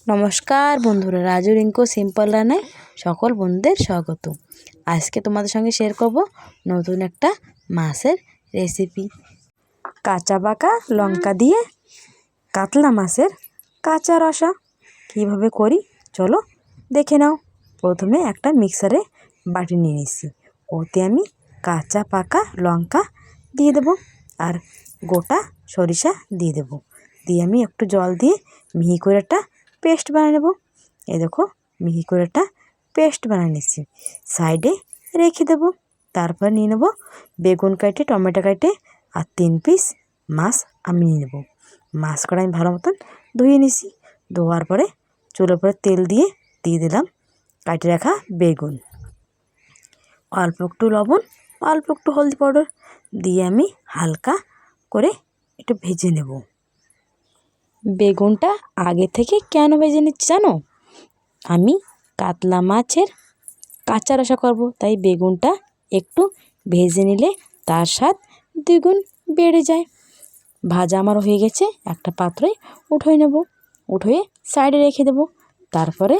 নমস্কার বন্ধুরা, রাজু রিঙ্কু সিম্পল রান্নায় সকল বন্ধুদের স্বাগত। আজকে তোমাদের সঙ্গে শেয়ার করব নতুন একটা মাছের রেসিপি। কাঁচা পাকা লঙ্কা দিয়ে কাতলা মাছের কাঁচা রসা কীভাবে করি চলো দেখে নাও। প্রথমে একটা মিক্সারে বাটি নিয়ে নিচ্ছি, ওতে আমি কাঁচা পাকা লঙ্কা দিয়ে দেব আর গোটা সরিষা দিয়ে দেব। দিয়ে আমি একটু জল দিয়ে মিহি করে একটা পেস্ট বানিয়ে নেব। এই দেখো মিহি করে একটা পেস্ট বানিয়ে নিচ্ছি, সাইডে রেখে দেব। তারপর নিয়ে নেব বেগুন কাটে, টমেটো কাটে আর 3 পিস মাছ আমি নিয়ে নেব। মাছ কড়া আমি ভালো মতন ধুয়ে নিছি। ধোয়ার পরে চুলোর পরে তেল দিয়ে দিলাম কাটে রাখা বেগুন, অল্প একটু লবণ, অল্প একটু হলদি পাউডার দিয়ে আমি হালকা করে একটু ভেজে নেব। বেগুনটা আগে থেকে কেন ভেজে নিচ্ছি জানো? আমি কাতলা মাছের কাঁচা রসা করব, তাই বেগুনটা একটু ভেজে নিলে তার স্বাদ দ্বিগুণ বেড়ে যায়। ভাজা আমার হয়ে গেছে, একটা পাত্রে উঠিয়ে নেব, উঠিয়ে সাইডে রেখে দেব। তারপরে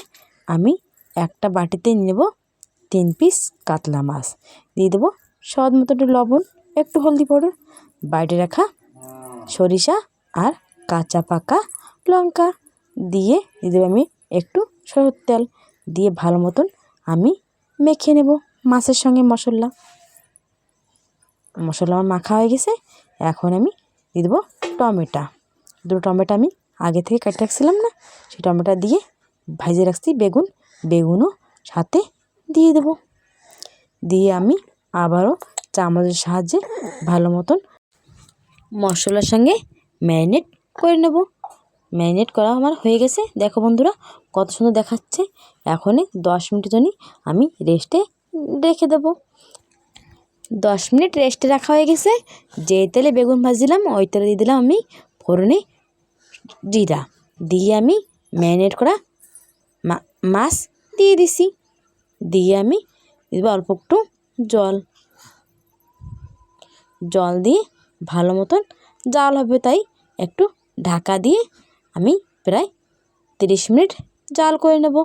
আমি একটা বাটিতে নিয়ে নেব 3 পিস কাতলা মাছ, দিয়ে দেবো স্বাদ মতো একটু লবণ, একটু হলদি পাউডার, বাইরে রাখা সরিষা আর কাঁচা পাকা লঙ্কা দিয়ে দেবো আমি একটু সরষের তেল দিয়ে ভালো মতন আমি মেখে নেব মাছের সঙ্গে। মশলা আমার মাখা হয়ে গেছে। এখন আমি দিয়ে দেবো টমেটো। দুটো টমেটো আমি আগে থেকে কেটে রাখছিলাম না, সেই টমেটো দিয়ে ভেজে রাখছি বেগুনও সাথে দিয়ে দেব। দিয়ে আমি আবারও চামচের সাহায্যে ভালো মতন মশলার সঙ্গে ম্যারিনেট করে নেব। ম্যারিনেট করা আমার হয়ে গেছে, দেখো বন্ধুরা কত সুন্দর দেখাচ্ছে। এখনই 10 মিনিটের জন্য আমি রেস্টে রেখে দেব। 10 মিনিট রেস্টে রাখা হয়ে গেছে। যে তেলে বেগুন ভাজছিলাম ওই তেলে দিয়ে দিলাম আমি ফোড়নে জিরা, দিয়ে আমি ম্যারিনেট করা মাছ দিয়ে দিছি। দিয়ে আমি দেবো অল্প একটু জল দিয়ে ভালো মতন জাল হবে, তাই একটু ঢাকা দিয়ে আমি প্রায় 30 মিনিট জাল করে নেব।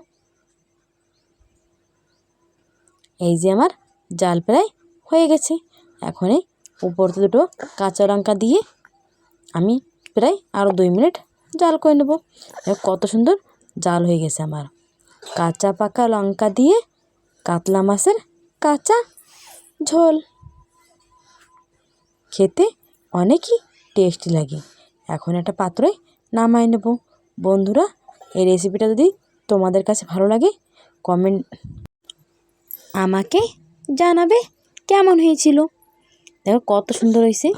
এই যে আমার জাল প্রায় হয়ে গেছে। এখন উপরতে দুটো কাঁচা লঙ্কা দিয়ে আমি প্রায় আরও 2 মিনিট জাল করে নেব। কত সুন্দর জাল হয়ে গেছে আমার। কাঁচা পাকা লঙ্কা দিয়ে কাতলা মাছের কাঁচা ঝোল খেতে অনেকই টেস্টি লাগে। এখন একটা পাত্রে নামাই নেব। বন্ধুরা এই রেসিপিটা যদি তোমাদের কাছে ভালো লাগে কমেন্ট আমাকে জানাবে কেমন হয়েছিল। দেখো কত সুন্দর হয়েছে,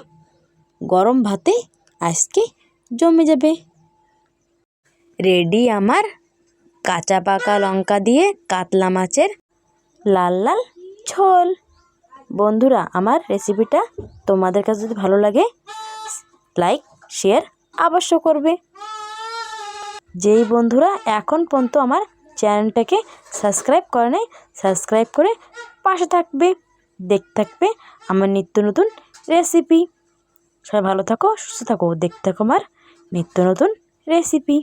গরম ভাতে আজকে জমে যাবে। রেডি আমার কাঁচা পাকা লঙ্কা দিয়ে কাতলা মাছের লাল লাল ঝোল। বন্ধুরা আমার রেসিপিটা তোমাদের কাছে যদি ভালো লাগে লাইক শেয়ার অবশ্য করবে। যেই বন্ধুরা এখন পর্যন্ত আমার চ্যানেলটাকে সাবস্ক্রাইব করে নেই, সাবস্ক্রাইব করে পাশে থাকবে, দেখতে থাকবে আমার নিত্য নতুন রেসিপি। সবাই ভালো থাকো, সুস্থ থাকো, দেখতে থাকো আমার নিত্য নতুন রেসিপি।